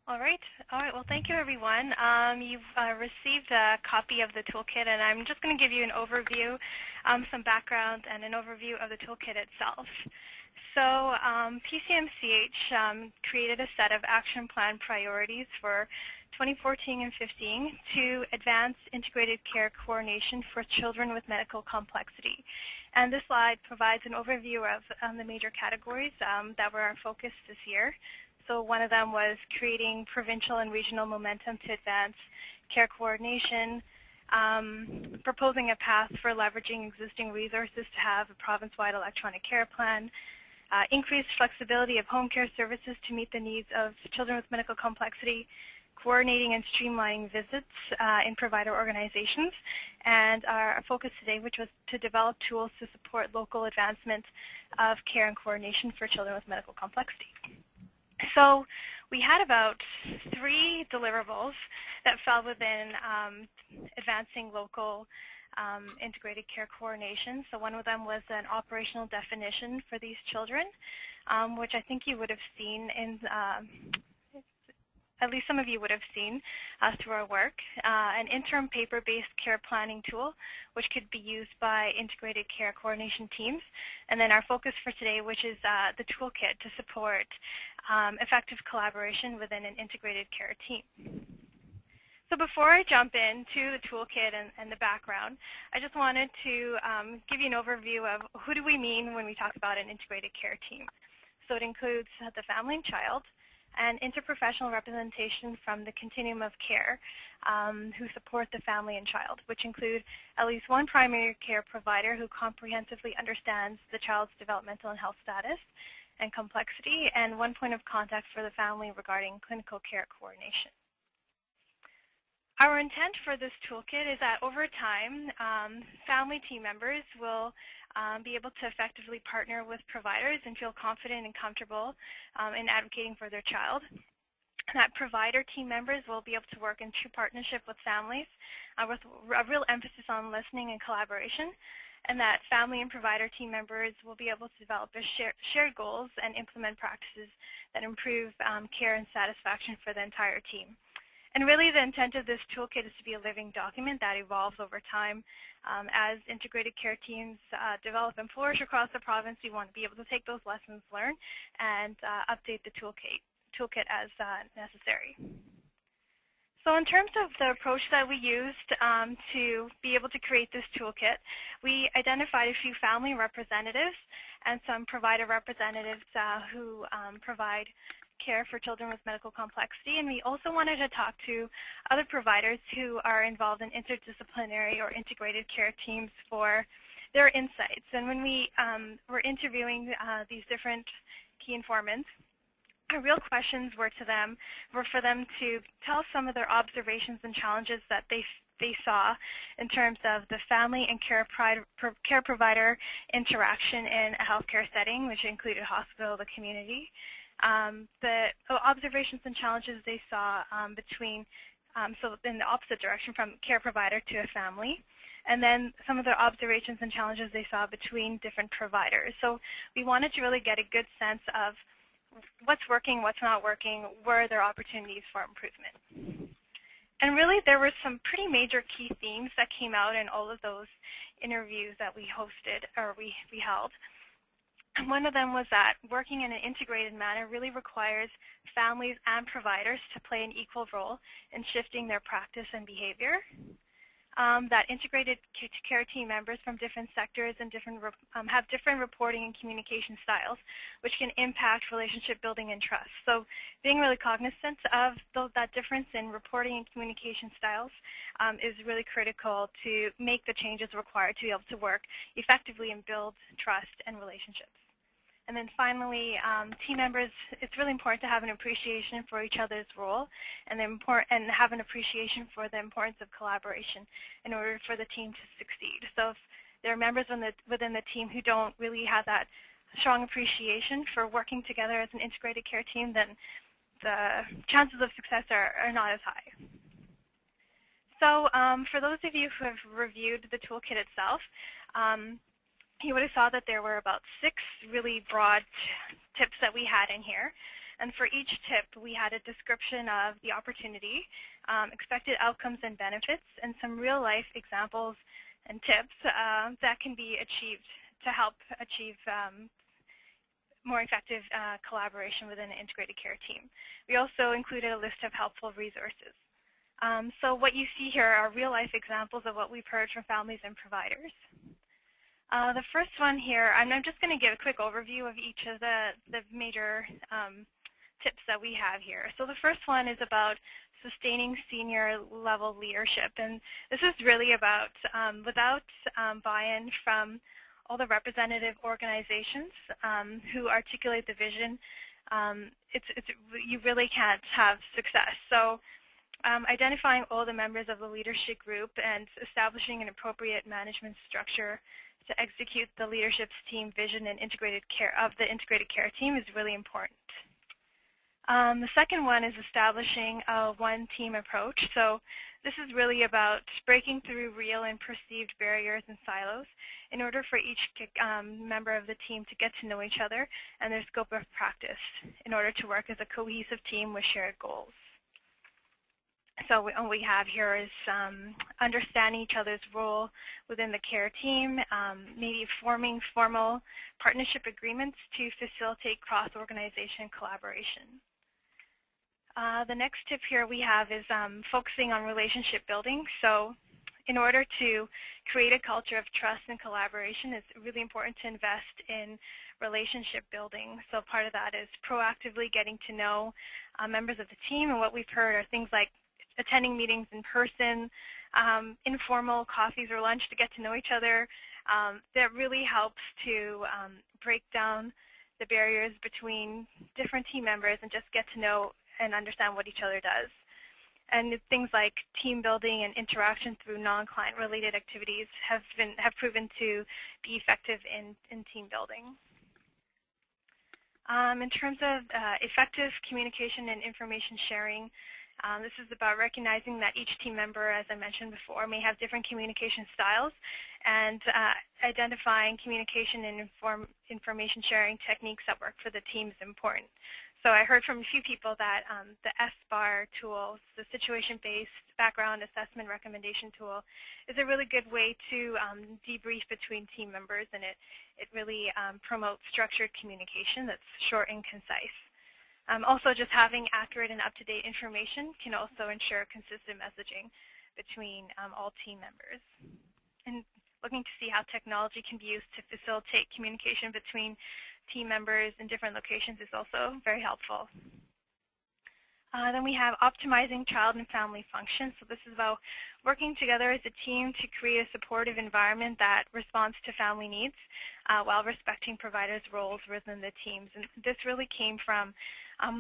All right. Well, thank you, everyone. You've received a copy of the toolkit, and I'm just going to give you an overview, some background, and an overview of the toolkit itself. So PCMCH created a set of action plan priorities for 2014 and 15 to advance integrated care coordination for children with medical complexity. And this slide provides an overview of the major categories that were our focus this year. So one of them was creating provincial and regional momentum to advance care coordination, proposing a path for leveraging existing resources to have a province-wide electronic care plan, increased flexibility of home care services to meet the needs of children with medical complexity, coordinating and streamlining visits in provider organizations, and our focus today, which was to develop tools to support local advancement of care and coordination for children with medical complexity. So we had about 3 deliverables that fell within advancing local integrated care coordination. So one of them was an operational definition for these children, which I think you would have seen in at least some of you would have seen through our work, an interim paper-based care planning tool, which could be used by integrated care coordination teams. And then our focus for today, which is the toolkit to support effective collaboration within an integrated care team. So before I jump into the toolkit and the background, I just wanted to give you an overview of who do we mean when we talk about an integrated care team. So it includes the family and child, and interprofessional representation from the continuum of care who support the family and child, which include at least one primary care provider who comprehensively understands the child's developmental and health status and complexity, and one point of contact for the family regarding clinical care coordination. Our intent for this toolkit is that over time, family team members will be able to effectively partner with providers and feel confident and comfortable in advocating for their child. That provider team members will be able to work in true partnership with families with a real emphasis on listening and collaboration, and that family and provider team members will be able to develop shared goals and implement practices that improve care and satisfaction for the entire team. And really the intent of this toolkit is to be a living document that evolves over time. As integrated care teams develop and flourish across the province, we want to be able to take those lessons learned and update the toolkit as necessary. So in terms of the approach that we used to be able to create this toolkit, we identified a few family representatives and some provider representatives who provide care for children with medical complexity, and we also wanted to talk to other providers who are involved in interdisciplinary or integrated care teams for their insights. And when we were interviewing these different key informants, our real questions were for them to tell some of their observations and challenges that they saw in terms of the family and care provider interaction in a healthcare setting, which included hospital, the community. The observations and challenges they saw so in the opposite direction from care provider to a family, and then some of the observations and challenges they saw between different providers. So we wanted to really get a good sense of what's working, what's not working, where are there opportunities for improvement. And really there were some pretty major key themes that came out in all of those interviews that we hosted or we held. One of them was that working in an integrated manner really requires families and providers to play an equal role in shifting their practice and behavior. That integrated care team members from different sectors and have different reporting and communication styles, which can impact relationship building and trust. So being really cognizant of that difference in reporting and communication styles is really critical to make the changes required to be able to work effectively and build trust and relationships. And then finally, team members, it's really important to have an appreciation for each other's role and have an appreciation for the importance of collaboration in order for the team to succeed. So if there are members within the team who don't really have that strong appreciation for working together as an integrated care team, then the chances of success are not as high. So for those of you who have reviewed the toolkit itself, you would have saw that there were about 6 really broad tips that we had in here. And for each tip, we had a description of the opportunity, expected outcomes and benefits, and some real-life examples and tips that can be achieved to help achieve more effective collaboration within an integrated care team. We also included a list of helpful resources. So what you see here are real-life examples of what we've heard from families and providers. The first one here, I'm just going to give a quick overview of each of the major tips that we have here. So the first one is about sustaining senior level leadership, and this is really about without buy-in from all the representative organizations who articulate the vision, you really can't have success. So identifying all the members of the leadership group and establishing an appropriate management structure to execute the leadership team vision and integrated care of the integrated care team is really important. The second one is establishing a one-team approach. So this is really about breaking through real and perceived barriers and silos in order for each member of the team to get to know each other and their scope of practice in order to work as a cohesive team with shared goals. So what we have here is understanding each other's role within the care team, maybe forming formal partnership agreements to facilitate cross-organization collaboration. The next tip here we have is focusing on relationship building. So in order to create a culture of trust and collaboration, it's really important to invest in relationship building. So part of that is proactively getting to know members of the team, and what we've heard are things like attending meetings in person, informal coffees or lunch to get to know each other. That really helps to break down the barriers between different team members and just get to know and understand what each other does. And things like team building and interaction through non-client related activities have proven to be effective in team building. In terms of effective communication and information sharing, this is about recognizing that each team member, as I mentioned before, may have different communication styles, and identifying communication and information sharing techniques that work for the team is important. So I heard from a few people that the SBAR tool, the situation-based background assessment recommendation tool, is a really good way to debrief between team members, and it really promotes structured communication that's short and concise. Also, just having accurate and up-to-date information can also ensure consistent messaging between all team members. And looking to see how technology can be used to facilitate communication between team members in different locations is also very helpful. Then we have optimizing child and family functions. So this is about working together as a team to create a supportive environment that responds to family needs while respecting providers' roles within the teams. And this really came from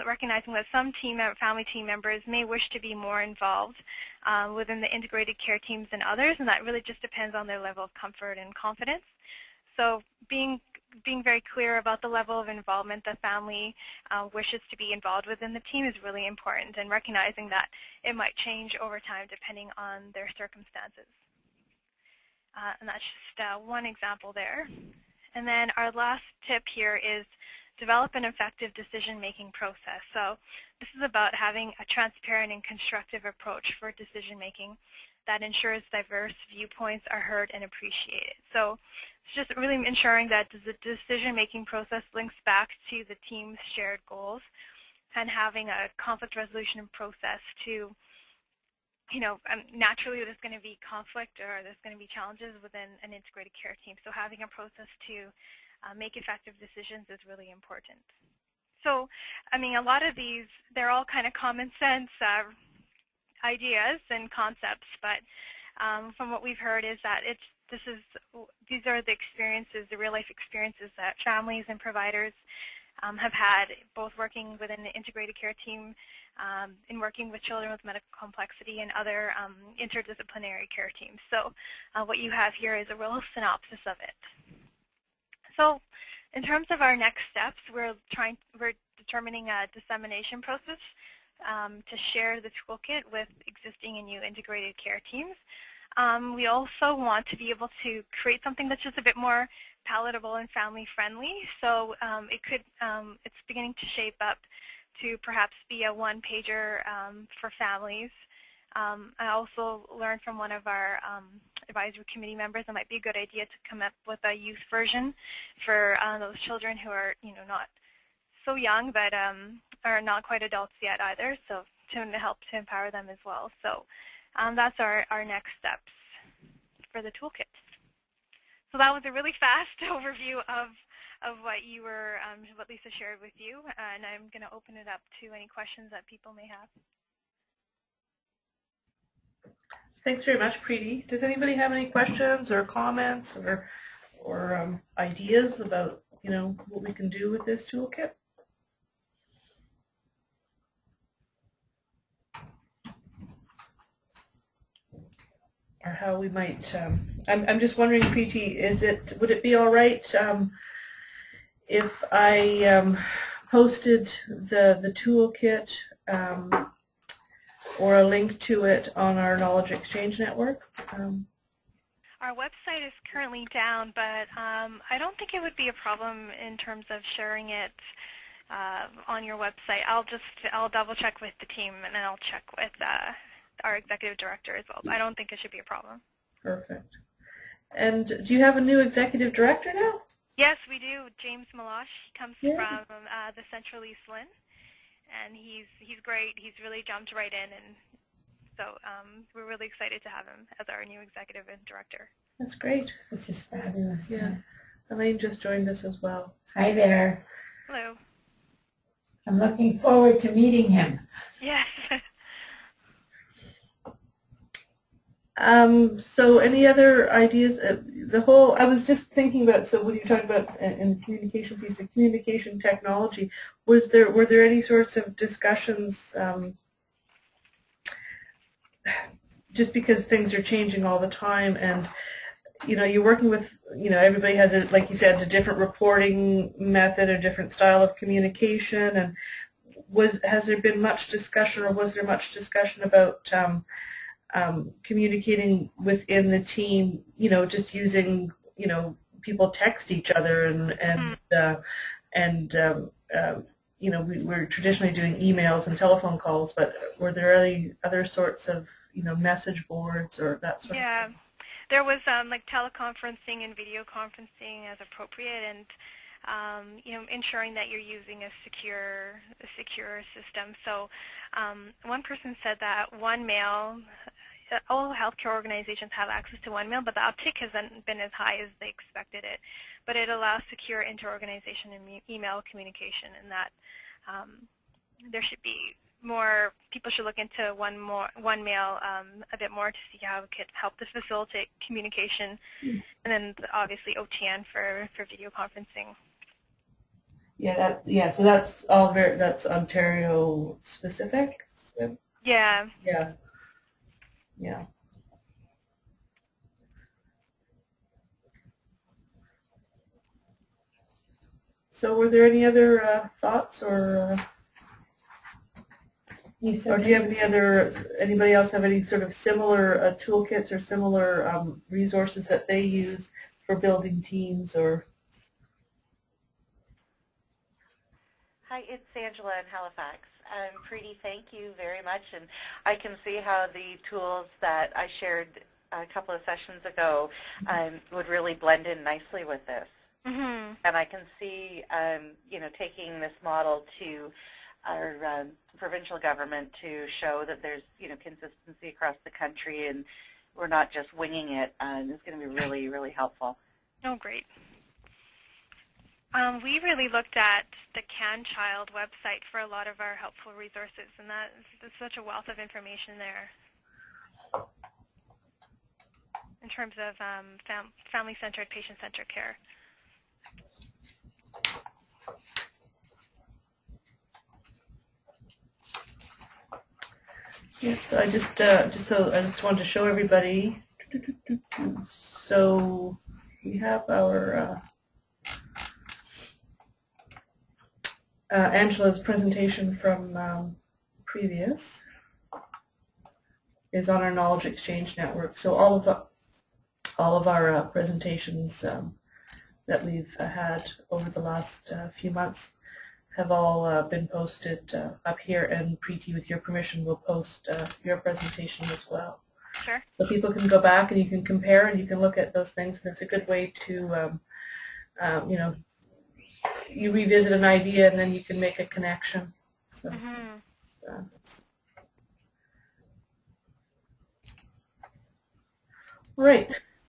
recognizing that some family team members may wish to be more involved within the integrated care teams than others, and that really just depends on their level of comfort and confidence. So being very clear about the level of involvement the family wishes to be involved within the team is really important, and recognizing that it might change over time depending on their circumstances. And that's just one example there. And then our last tip here is develop an effective decision-making process. So this is about having a transparent and constructive approach for decision-making that ensures diverse viewpoints are heard and appreciated. So it's just really ensuring that the decision-making process links back to the team's shared goals, and having a conflict resolution process to, naturally there's going to be conflict or there's going to be challenges within an integrated care team. So having a process to make effective decisions is really important. So, a lot of these, they're all kind of common sense ideas and concepts, but from what we've heard is that these are the experiences, the real-life experiences that families and providers have had, both working within the integrated care team and working with children with medical complexity and other interdisciplinary care teams. So what you have here is a real synopsis of it. So in terms of our next steps, we're determining a dissemination process to share the toolkit with existing and new integrated care teams. We also want to be able to create something that's just a bit more palatable and family-friendly. So it's beginning to shape up to perhaps be a one-pager for families. I also learned from one of our advisory committee members it might be a good idea to come up with a youth version for those children who are, not so young, but are not quite adults yet either, so to help to empower them as well. So that's our next steps for the toolkit. So that was a really fast overview of what you were, what Lisa shared with you, and I'm going to open it up to any questions that people may have. Thanks very much, Preeti. Does anybody have any questions or comments or ideas about what we can do with this toolkit? Or how we might? I'm just wondering, Preeti, would it be all right if I posted the toolkit or a link to it on our Knowledge Exchange Network? Our website is currently down, but I don't think it would be a problem in terms of sharing it on your website. I'll double check with the team, and then I'll check with our executive director as well. But I don't think it should be a problem. Perfect. And do you have a new executive director now? Yes, we do. James Malosh comes from the Central East Lynn, and he's great. He's really jumped right in, and so we're really excited to have him as our new executive and director. That's great. Which is fabulous. Yeah. Elaine just joined us as well. Hi there. Hello. I'm looking forward to meeting him. Yes. So any other ideas? I was just thinking about, so when you're talking about in the communication piece, the communication technology, were there any sorts of discussions, just because things are changing all the time, and you're working with, everybody has like you said, a different reporting method, a different style of communication, and has there been much discussion, or was there much discussion about communicating within the team, just using, people text each other we're traditionally doing emails and telephone calls, but were there any other sorts of, message boards or that sort of thing? There was like teleconferencing and video conferencing as appropriate, and ensuring that you're using a secure system. So one person said that OneMail, all healthcare organizations have access to OneMail, but the uptake hasn't been as high as they expected it. But it allows secure inter-organization and email communication, and that there should be more, people should look into OneMail a bit more to see how it could help to facilitate communication, and then obviously OTN for video conferencing. Yeah, so that's all that's Ontario specific? Yeah. Yeah. So were there any other thoughts, or do you have anybody else have any sort of similar toolkits or similar resources that they use for building teams? Or Hi, it's Angela in Halifax. Preeti, thank you very much, and I can see how the tools that I shared a couple of sessions ago would really blend in nicely with this. Mm-hmm. And I can see, taking this model to our provincial government to show that there's, consistency across the country, and we're not just winging it. It's going to be really, really helpful. Oh, great. We really looked at the CanChild website for a lot of our helpful resources, and there's such a wealth of information there in terms of family-centered, patient-centered care. Yeah, so I just wanted to show everybody. So we have our Angela's presentation from previous is on our Knowledge Exchange Network. So all of our presentations that we've had over the last few months have all been posted up here, and Preeti, with your permission, will post your presentation as well. Sure. So people can go back and you can compare and you can look at those things, and it's a good way to, you know, you revisit an idea and then you can make a connection. So, right.